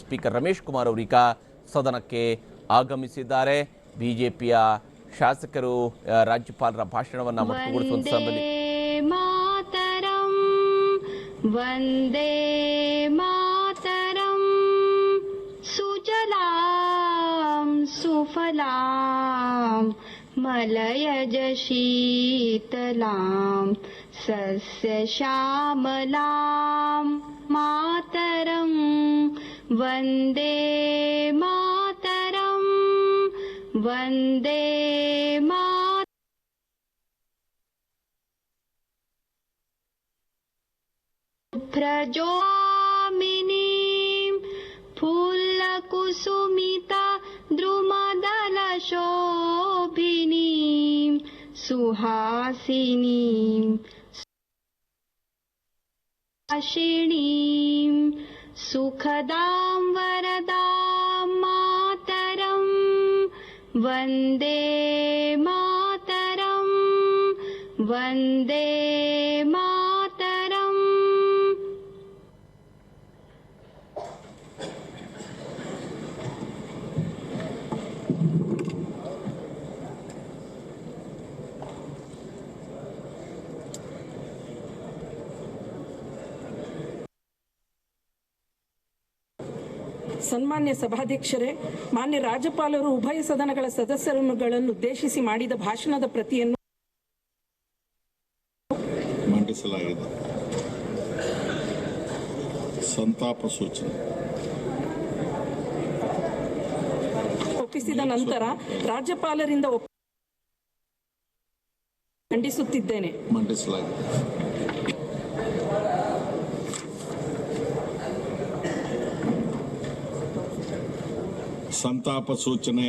Speaker Ramesh Kumar ಅವರೀಗ ಸದನಕ್ಕೆ ಆಗಮಿಸಿದ್ದಾರೆ. ಬಿಜೆಪಿಯ ಶಾಸಕರು ರಾಜ್ಯಪಾಲರ ಭಾಷಣವನ್ನು ಮೊಟಕುಗೊಳಿಸುವಂತ ಸಂಬಂಧ ವಂದೇ ಮಾತರಂ ಸುಜಲಾಂ ಸುಫಲಾಂ ಮಲಯಜ ಶೀತಲಾಂ ಸಸ್ಯ ಶ್ಯಾಮಲಾಂ ಮಾತರಂ ವಂದೇ ಮಾತರಂ ವಂದೇ ಪ್ರಜೋಮಿನೀಂ ಫುಲ್ಲಕುಸುಮಿತಾ ದ್ರುಮದಲಶೋಭಿನೀಂ ಸುಹಾಸಿನೀಂ ಸುಹಾಸಿನೀಂ ಸುಖದಾಂ ವರದಾಂ ಮಾತರಂ ವಂದೇ ಮಾತರಂ ವಂದೇ ಮಾತರಂ. ಸನ್ಮಾನ್ಯ ಸಭಾಧ್ಯಕ್ಷರೇ, ಮಾನ್ಯ ರಾಜ್ಯಪಾಲರು ಉಭಯ ಸದನಗಳ ಸದಸ್ಯರುಗಳನ್ನು ಉದ್ದೇಶಿಸಿ ಮಾಡಿದ ಭಾಷಣದ ಪ್ರತಿಯನ್ನು ಮಂಡಿಸಲಾಗಿದೆ. ಸಂತಾಪ ಸೂಚನೆ ಒಪ್ಪಿಸಿದ ನಂತರ ರಾಜ್ಯಪಾಲರಿಂದ ಖಂಡಿಸುತ್ತಿದ್ದೇನೆ. ಮಂಡಿಸಲಾಗಿದೆ. ಸಂತಾಪ ಸೂಚನೆ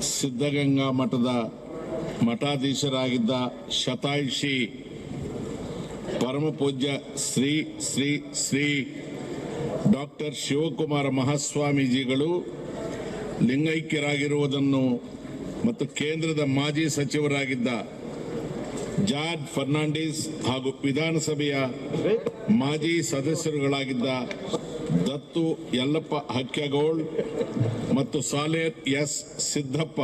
ಸಿದ್ಧಗಂಗಾ ಮಠದ ಮಠಾಧೀಶರಾಗಿದ್ದ ಶತಾಯುಷಿ ಪರಮಪೂಜ್ಯ ಶ್ರೀ ಶ್ರೀ ಶ್ರೀ ಡಾಕ್ಟರ್ ಶಿವಕುಮಾರ ಮಹಾಸ್ವಾಮೀಜಿಗಳು ಲಿಂಗೈಕ್ಯರಾಗಿರುವುದನ್ನು ಮತ್ತು ಕೇಂದ್ರದ ಮಾಜಿ ಸಚಿವರಾಗಿದ್ದ ಜಾರ್ಜ್ ಫರ್ನಾಂಡಿಸ್ ಹಾಗೂ ವಿಧಾನಸಭೆಯ ಮಾಜಿ ಸದಸ್ಯರುಗಳಾಗಿದ್ದ ದತ್ತು ಯಲ್ಲಪ್ಪ ಹಕ್ಕೆಗೋಳ್ ಮತ್ತು ಸಾಲೇರ್ ಎಸ್ ಸಿದ್ದಪ್ಪ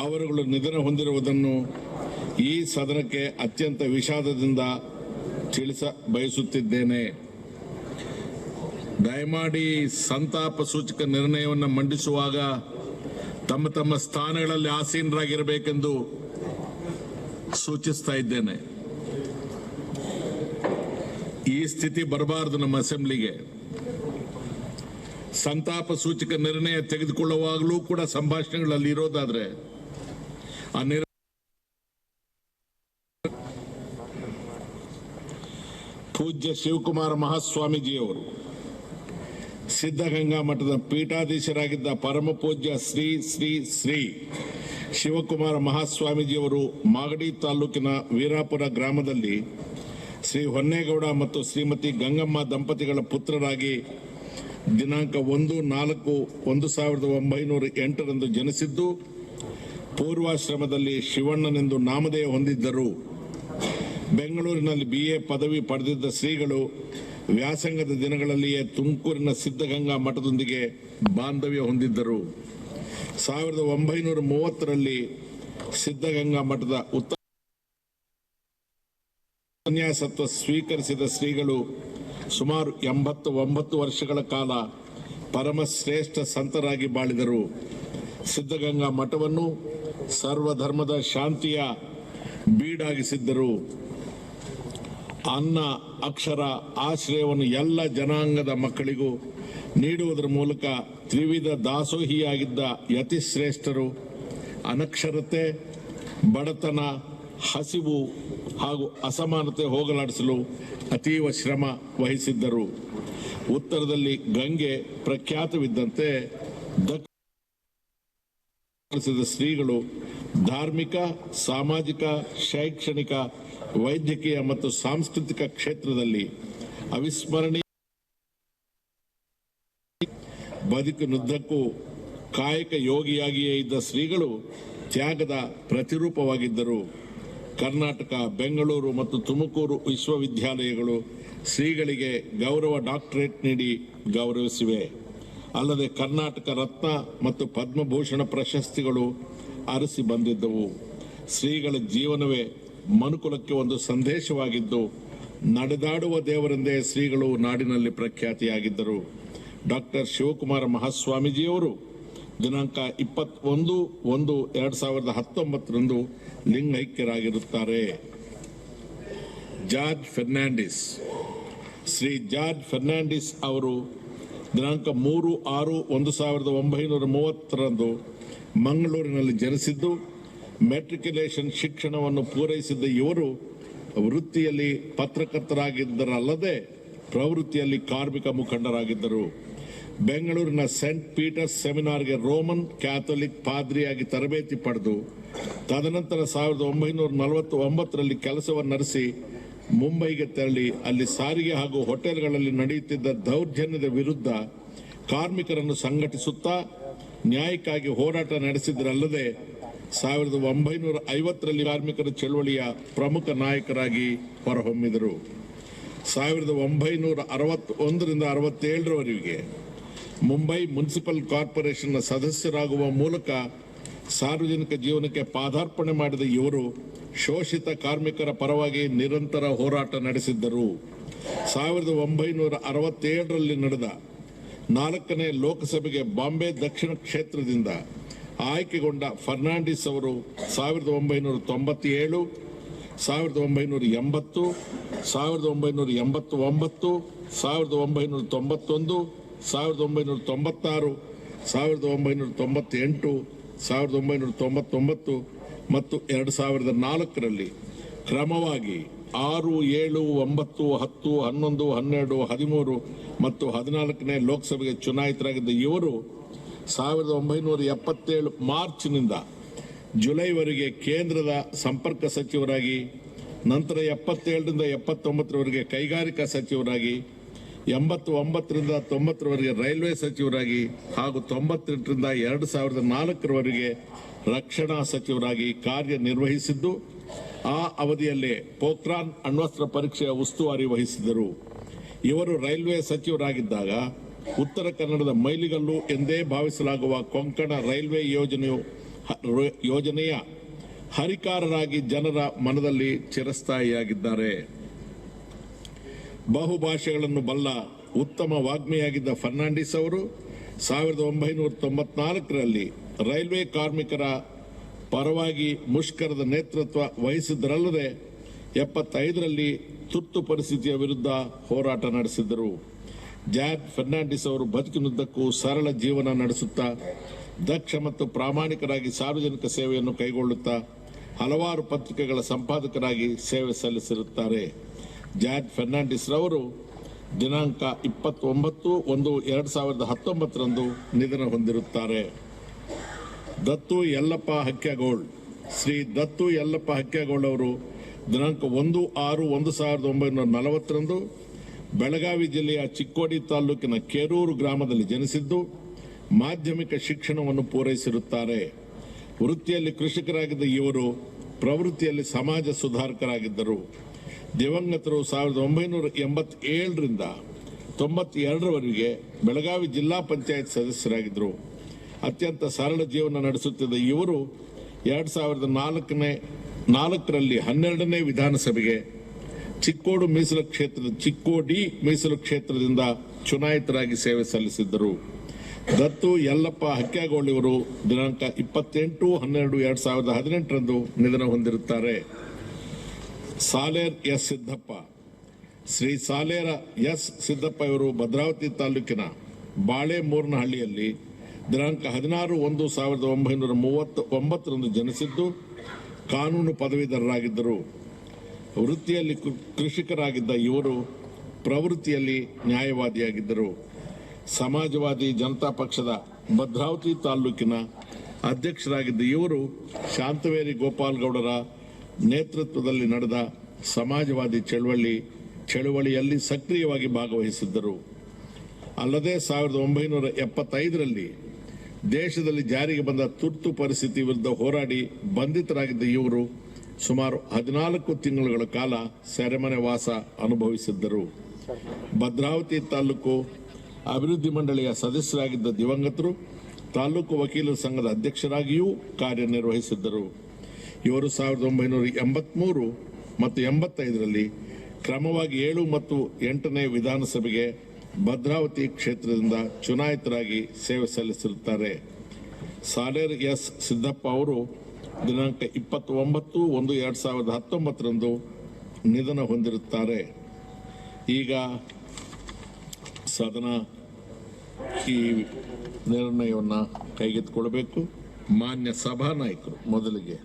ಅವರುಗಳು ನಿಧನ ಹೊಂದಿರುವುದನ್ನು ಈ ಸದನಕ್ಕೆ ಅತ್ಯಂತ ವಿಷಾದದಿಂದ ತಿಳಿಸ ಬಯಸುತ್ತಿದ್ದೇನೆ. ದಯಮಾಡಿ ಸಂತಾಪ ಸೂಚಕ ನಿರ್ಣಯವನ್ನು ಮಂಡಿಸುವಾಗ ತಮ್ಮ ತಮ್ಮ ಸ್ಥಾನಗಳಲ್ಲಿ ಆಸೀನರಾಗಿರಬೇಕೆಂದು ಸೂಚಿಸ್ತಾ ಇದ್ದೇನೆ. ಈ ಸ್ಥಿತಿ ಬರಬಾರದು ನಮ್ಮ ಅಸೆಂಬ್ಲಿಗೆ. ಸಂತಾಪ ಸೂಚಕ ನಿರ್ಣಯ ತೆಗೆದುಕೊಳ್ಳುವಾಗಲೂ ಕೂಡ ಸಂಭಾಷಣೆಗಳಲ್ಲಿ ಇರೋದಾದ್ರೆ ಆ ಪೂಜ್ಯ ಶಿವಕುಮಾರ ಮಹಾಸ್ವಾಮೀಜಿಯವರು ಸಿದ್ಧಗಂಗಾ ಮಠದ ಪೀಠಾಧೀಶರಾಗಿದ್ದ ಪರಮ ಪೂಜ್ಯ ಶ್ರೀ ಶ್ರೀ ಶ್ರೀ ಶಿವಕುಮಾರ ಮಹಾಸ್ವಾಮೀಜಿಯವರು ಮಾಗಡಿ ತಾಲೂಕಿನ ವೀರಾಪುರ ಗ್ರಾಮದಲ್ಲಿ ಶ್ರೀ ಹೊನ್ನೇಗೌಡ ಮತ್ತು ಶ್ರೀಮತಿ ಗಂಗಮ್ಮ ದಂಪತಿಗಳ ಪುತ್ರರಾಗಿ ದಿನಾಂಕ 1/4/1908 ಜನಿಸಿದ್ದು ಪೂರ್ವಾಶ್ರಮದಲ್ಲಿ ಶಿವಣ್ಣನೆಂದು ನಾಮಧೇಯ ಹೊಂದಿದ್ದರು. ಬೆಂಗಳೂರಿನಲ್ಲಿ BA ಪದವಿ ಪಡೆದಿದ್ದ ಶ್ರೀಗಳು ವ್ಯಾಸಂಗದ ದಿನಗಳಲ್ಲಿಯೇ ತುಮಕೂರಿನ ಸಿದ್ಧಗಂಗಾ ಮಠದೊಂದಿಗೆ ಬಾಂಧವ್ಯ ಹೊಂದಿದ್ದರು. 1930ರಲ್ಲಿ ಸಿದ್ಧಗಂಗಾ ಮಠದ ಉಪನ್ಯಾಸತ್ವ ಸ್ವೀಕರಿಸಿದ ಶ್ರೀಗಳು ಸುಮಾರು 89 ವರ್ಷಗಳ ಕಾಲ ಪರಮಶ್ರೇಷ್ಠ ಸಂತರಾಗಿ ಬಾಳಿದರು. ಸಿದ್ಧಗಂಗಾ ಮಠವನ್ನು ಸರ್ವಧರ್ಮದ ಶಾಂತಿಯ ಬೀಡಾಗಿಸಿದ್ದರು. ಅನ್ನ, ಅಕ್ಷರ, ಆಶ್ರಯವನ್ನು ಎಲ್ಲ ಜನಾಂಗದ ಮಕ್ಕಳಿಗೂ ನೀಡುವುದರ ಮೂಲಕ ತ್ರಿವಿಧ ದಾಸೋಹಿಯಾಗಿದ್ದ ಯತಿಶ್ರೇಷ್ಠರು ಅನಕ್ಷರತೆ, ಬಡತನ, ಹಸಿವು ಹಾಗೂ ಅಸಮಾನತೆ ಹೋಗಲಾಡಿಸಲು ಅತೀವ ಶ್ರಮ ವಹಿಸಿದ್ದರು. ಉತ್ತರದಲ್ಲಿ ಗಂಗೆ ಪ್ರಖ್ಯಾತವಿದ್ದಂತೆ ದಕ್ಷಿಣ ಶ್ರೀಗಳು ಧಾರ್ಮಿಕ, ಸಾಮಾಜಿಕ, ಶೈಕ್ಷಣಿಕ, ವೈದ್ಯಕೀಯ ಮತ್ತು ಸಾಂಸ್ಕೃತಿಕ ಕ್ಷೇತ್ರದಲ್ಲಿ ಅವಿಸ್ಮರಣೀಯ ಬದುಕಿನುದ್ದಕ್ಕೂ ಕಾಯಕ ಯೋಗಿಯಾಗಿಯೇ ಇದ್ದ ಶ್ರೀಗಳು ತ್ಯಾಗದ ಪ್ರತಿರೂಪವಾಗಿದ್ದರು. ಕರ್ನಾಟಕ, ಬೆಂಗಳೂರು ಮತ್ತು ತುಮಕೂರು ವಿಶ್ವವಿದ್ಯಾಲಯಗಳು ಶ್ರೀಗಳಿಗೆ ಗೌರವ ಡಾಕ್ಟರೇಟ್ ನೀಡಿ ಗೌರವಿಸಿವೆ. ಅಲ್ಲದೆ ಕರ್ನಾಟಕ ರತ್ನ ಮತ್ತು ಪದ್ಮಭೂಷಣ ಪ್ರಶಸ್ತಿಗಳು ಅರಸಿ ಬಂದಿದ್ದವು. ಶ್ರೀಗಳ ಜೀವನವೇ ಮನುಕುಲಕ್ಕೆ ಒಂದು ಸಂದೇಶವಾಗಿದ್ದು, ನಡೆದಾಡುವ ದೇವರೆಂದೇ ಶ್ರೀಗಳು ನಾಡಿನಲ್ಲಿ ಪ್ರಖ್ಯಾತಿಯಾಗಿದ್ದರು. ಡಾಕ್ಟರ್ ಶಿವಕುಮಾರ ಮಹಾಸ್ವಾಮೀಜಿಯವರು ದಿನಾಂಕ 21/1/2019 ಲಿಂಗೈಕ್ಯರಾಗಿರುತ್ತಾರೆ. ಜಾರ್ಜ್ ಫೆರ್ನಾಂಡಿಸ್. ಶ್ರೀ ಜಾರ್ಜ್ ಫೆರ್ನಾಂಡಿಸ್ ಅವರು ದಿನಾಂಕ 3/6/1930 ಮಂಗಳೂರಿನಲ್ಲಿ ಜನಿಸಿದ್ದು, ಮೆಟ್ರಿಕ್ಯುಲೇಷನ್ ಶಿಕ್ಷಣವನ್ನು ಪೂರೈಸಿದ್ದ ಇವರು ವೃತ್ತಿಯಲ್ಲಿ ಪತ್ರಕರ್ತರಾಗಿದ್ದರಲ್ಲದೆ ಪ್ರವೃತ್ತಿಯಲ್ಲಿ ಕಾರ್ಮಿಕ ಮುಖಂಡರಾಗಿದ್ದರು. ಬೆಂಗಳೂರಿನ ಸೇಂಟ್ ಪೀಟರ್ಸ್ ಸೆಮಿನಾರ್ಗೆ ರೋಮನ್ ಕ್ಯಾಥೋಲಿಕ್ ಪಾದ್ರಿಯಾಗಿ ತರಬೇತಿ ಪಡೆದು ತದನಂತರ 1949ರಲ್ಲಿ ಕೆಲಸವನ್ನರಿಸಿ ಮುಂಬೈಗೆ ತೆರಳಿ ಅಲ್ಲಿ ಸಾರಿಗೆ ಹಾಗೂ ಹೋಟೆಲ್ಗಳಲ್ಲಿ ನಡೆಯುತ್ತಿದ್ದ ದೌರ್ಜನ್ಯದ ವಿರುದ್ಧ ಕಾರ್ಮಿಕರನ್ನು ಸಂಘಟಿಸುತ್ತಾ ನ್ಯಾಯಕ್ಕಾಗಿ ಹೋರಾಟ ನಡೆಸಿದ್ದರಲ್ಲದೆ 1950ರಲ್ಲಿ ಕಾರ್ಮಿಕರ ಚಳವಳಿಯ ಪ್ರಮುಖ ನಾಯಕರಾಗಿ ಹೊರಹೊಮ್ಮಿದರು. 1961ರಿಂದ 67ರವರೆಗೆ ಮುಂಬೈ ಮುನ್ಸಿಪಲ್ ಕಾರ್ಪೊರೇಷನ್ನ ಸದಸ್ಯರಾಗುವ ಮೂಲಕ ಸಾರ್ವಜನಿಕ ಜೀವನಕ್ಕೆ ಪಾದಾರ್ಪಣೆ ಮಾಡಿದ ಇವರು ಶೋಷಿತ ಕಾರ್ಮಿಕರ ಪರವಾಗಿ ನಿರಂತರ ಹೋರಾಟ ನಡೆಸಿದ್ದರು. 1967ರಲ್ಲಿ ನಡೆದ 4ನೇ ಲೋಕಸಭೆಗೆ ಬಾಂಬೆ ದಕ್ಷಿಣ ಕ್ಷೇತ್ರದಿಂದ ಆಯ್ಕೆಗೊಂಡ ಫರ್ನಾಂಡಿಸ್ ಅವರು 1997, 1980, 1989, 1991, 1996, 1998, 1999 ಮತ್ತು 2004ರಲ್ಲಿ ಕ್ರಮವಾಗಿ 6, 7, 9, 10, 11, 12, 13 ಮತ್ತು 14ನೇ ಲೋಕಸಭೆಗೆ ಚುನಾಯಿತರಾಗಿದ್ದ ಇವರು 1977 ಮಾರ್ಚ್ನಿಂದ ಜುಲೈವರೆಗೆ ಕೇಂದ್ರದ ಸಂಪರ್ಕ ಸಚಿವರಾಗಿ, ನಂತರ 77ರಿಂದ 79ರವರೆಗೆ ಕೈಗಾರಿಕಾ ಸಚಿವರಾಗಿ, 89ರಿಂದ 90ರವರೆಗೆ ರೈಲ್ವೆ ಸಚಿವರಾಗಿ ಹಾಗೂ 98ರಿಂದ 2004ರವರೆಗೆ ರಕ್ಷಣಾ ಸಚಿವರಾಗಿ ಕಾರ್ಯನಿರ್ವಹಿಸಿದ್ದು, ಆ ಅವಧಿಯಲ್ಲೇ ಪೋಖ್ರಾನ್ ಅಣ್ವಸ್ತ್ರ ಪರೀಕ್ಷೆಯ ಉಸ್ತುವಾರಿ ವಹಿಸಿದರು. ಇವರು ರೈಲ್ವೆ ಸಚಿವರಾಗಿದ್ದಾಗ ಉತ್ತರ ಕನ್ನಡದ ಮೈಲಿಗಲ್ಲು ಎಂದೇ ಭಾವಿಸಲಾಗುವ ಕೊಂಕಣ ರೈಲ್ವೆ ಯೋಜನೆಯ ಹರಿಕಾರರಾಗಿ ಜನರ ಮನದಲ್ಲಿ ಚಿರಸ್ಥಾಯಿಯಾಗಿದ್ದಾರೆ. ಬಹುಭಾಷೆಗಳನ್ನು ಬಲ್ಲ ಉತ್ತಮ ವಾಗ್ಮಿಯಾಗಿದ್ದ ಫರ್ನಾಂಡಿಸ್ ಅವರು 1994ರಲ್ಲಿ ರೈಲ್ವೆ ಕಾರ್ಮಿಕರ ಪರವಾಗಿ ಮುಷ್ಕರದ ನೇತೃತ್ವ ವಹಿಸಿದ್ದರಲ್ಲದೆ 75ರಲ್ಲಿ ತುರ್ತು ಪರಿಸ್ಥಿತಿಯ ವಿರುದ್ಧ ಹೋರಾಟ ನಡೆಸಿದ್ದರು. ಜಾರ್ಜ್ ಫರ್ನಾಂಡಿಸ್ ಅವರು ಬದುಕಿನುದ್ದಕ್ಕೂ ಸರಳ ಜೀವನ ನಡೆಸುತ್ತಾ ದಕ್ಷ ಮತ್ತು ಪ್ರಾಮಾಣಿಕರಾಗಿ ಸಾರ್ವಜನಿಕ ಸೇವೆಯನ್ನು ಕೈಗೊಳ್ಳುತ್ತಾ ಹಲವಾರು ಪತ್ರಿಕೆಗಳ ಸಂಪಾದಕರಾಗಿ ಸೇವೆ ಸಲ್ಲಿಸಿರುತ್ತಾರೆ. ಜಾರ್ಜ್ ಫರ್ನಾಂಡಿಸ್ ರವರು ದಿನಾಂಕ 29/1/2019 ನಿಧನ ಹೊಂದಿರುತ್ತಾರೆ. ದತ್ತು ಯಲ್ಲಪ್ಪ ಹಕ್ಯಾಗೋಳ್. ಶ್ರೀ ದತ್ತು ಯಲ್ಲಪ್ಪ ಹಕ್ಯಾಗೋಳ್ ಅವರು ದಿನಾಂಕ 1/6/1940 ಬೆಳಗಾವಿ ಜಿಲ್ಲೆಯ ಚಿಕ್ಕೋಡಿ ತಾಲೂಕಿನ ಕೇರೂರು ಗ್ರಾಮದಲ್ಲಿ ಜನಿಸಿದ್ದು, ಮಾಧ್ಯಮಿಕ ಶಿಕ್ಷಣವನ್ನು ಪೂರೈಸಿರುತ್ತಾರೆ. ವೃತ್ತಿಯಲ್ಲಿ ಕೃಷಿಕರಾಗಿದ್ದ ಇವರು ಪ್ರವೃತ್ತಿಯಲ್ಲಿ ಸಮಾಜ ಸುಧಾರಕರಾಗಿದ್ದರು. ದಿವಂಗತರು 1987ರಿಂದ 92ರವರೆಗೆ ಬೆಳಗಾವಿ ಜಿಲ್ಲಾ ಪಂಚಾಯತ್ ಸದಸ್ಯರಾಗಿದ್ದರು. ಅತ್ಯಂತ ಸರಳ ಜೀವನ ನಡೆಸುತ್ತಿದ್ದ ಇವರು 2004ರಲ್ಲಿ 12ನೇ ವಿಧಾನಸಭೆಗೆ ಚಿಕ್ಕೋಡಿ ಮೀಸಲು ಕ್ಷೇತ್ರದಿಂದ ಚುನಾಯಿತರಾಗಿ ಸೇವೆ ಸಲ್ಲಿಸಿದ್ದರು. ದತ್ತು ಯಲ್ಲಪ್ಪ ಹಕ್ಯಾಗೋಳ್ ಇವರು ದಿನಾಂಕ 28/12/2018 ನಿಧನ ಹೊಂದಿರುತ್ತಾರೆ. ಸಾಲೇರ್ ಎಸ್ ಸಿದ್ದಪ್ಪ. ಶ್ರೀ ಸಾಲೇರ ಎಸ್ ಸಿದ್ದಪ್ಪ ಇವರು ಭದ್ರಾವತಿ ತಾಲೂಕಿನ ಬಾಳೆಮೂರ್ನಹಳ್ಳಿಯಲ್ಲಿ ದಿನಾಂಕ 16/1/1939 ಜನಿಸಿದ್ದು, ಕಾನೂನು ಪದವೀಧರರಾಗಿದ್ದರು. ವೃತ್ತಿಯಲ್ಲಿ ಕೃಷಿಕರಾಗಿದ್ದ ಇವರು ಪ್ರವೃತ್ತಿಯಲ್ಲಿ ನ್ಯಾಯವಾದಿಯಾಗಿದ್ದರು. ಸಮಾಜವಾದಿ ಜನತಾ ಪಕ್ಷದ ಭದ್ರಾವತಿ ತಾಲೂಕಿನ ಅಧ್ಯಕ್ಷರಾಗಿದ್ದ ಇವರು ಶಾಂತವೇರಿ ಗೋಪಾಲ್ ಗೌಡರ ನೇತೃತ್ವದಲ್ಲಿ ನಡೆದ ಸಮಾಜವಾದಿ ಚಳುವಳಿಯಲ್ಲಿ ಸಕ್ರಿಯವಾಗಿ ಭಾಗವಹಿಸಿದ್ದರು. ಅಲ್ಲದೆ 1975ರಲ್ಲಿ ದೇಶದಲ್ಲಿ ಜಾರಿಗೆ ಬಂದ ತುರ್ತು ಪರಿಸ್ಥಿತಿ ವಿರುದ್ಧ ಹೋರಾಡಿ ಬಂಧಿತರಾಗಿದ್ದ ಇವರು ಸುಮಾರು 14 ತಿಂಗಳುಗಳ ಕಾಲ ಸೆರೆಮನೆ ವಾಸ ಅನುಭವಿಸಿದ್ದರು. ಭದ್ರಾವತಿ ತಾಲೂಕು ಅಭಿವೃದ್ಧಿ ಮಂಡಳಿಯ ಸದಸ್ಯರಾಗಿದ್ದ ದಿವಂಗತರು ತಾಲೂಕು ವಕೀಲರ ಸಂಘದ ಅಧ್ಯಕ್ಷರಾಗಿಯೂ ಕಾರ್ಯನಿರ್ವಹಿಸಿದ್ದರು. ಇವರು 1983 ಮತ್ತು 85ರಲ್ಲಿ ಕ್ರಮವಾಗಿ 7 ಮತ್ತು 8ನೇ ವಿಧಾನಸಭೆಗೆ ಭದ್ರಾವತಿ ಕ್ಷೇತ್ರದಿಂದ ಚುನಾಯಿತರಾಗಿ ಸೇವೆ ಸಲ್ಲಿಸಿರುತ್ತಾರೆ. ಸಾಲೇರ್ ಎಸ್ ಸಿದ್ದಪ್ಪ ಅವರು ದಿನಾಂಕ 29/1/2019 ನಿಧನ ಹೊಂದಿರುತ್ತಾರೆ. ಈಗ ಸದನ ಈ ನಿರ್ಣಯವನ್ನು ಕೈಗೆತ್ತಿಕೊಳ್ಳಬೇಕು. ಮಾನ್ಯ ಸಭಾನಾಯಕರು ಮೊದಲಿಗೆ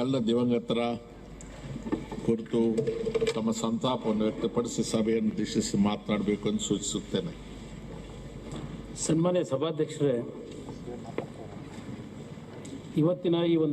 ಎಲ್ಲ ದಿವಂಗತರ ಕುರಿತು ತಮ್ಮ ಸಂತಾಪವನ್ನು ವ್ಯಕ್ತಪಡಿಸಿ ಸಭೆಯನ್ನು ಉದ್ದೇಶಿಸಿ ಮಾತನಾಡಬೇಕು ಎಂದು ಸೂಚಿಸುತ್ತೇನೆ. ಸನ್ಮಾನ್ಯ ಸಭಾಧ್ಯಕ್ಷರೇ, ಇವತ್ತಿನ ಈ ಒಂದು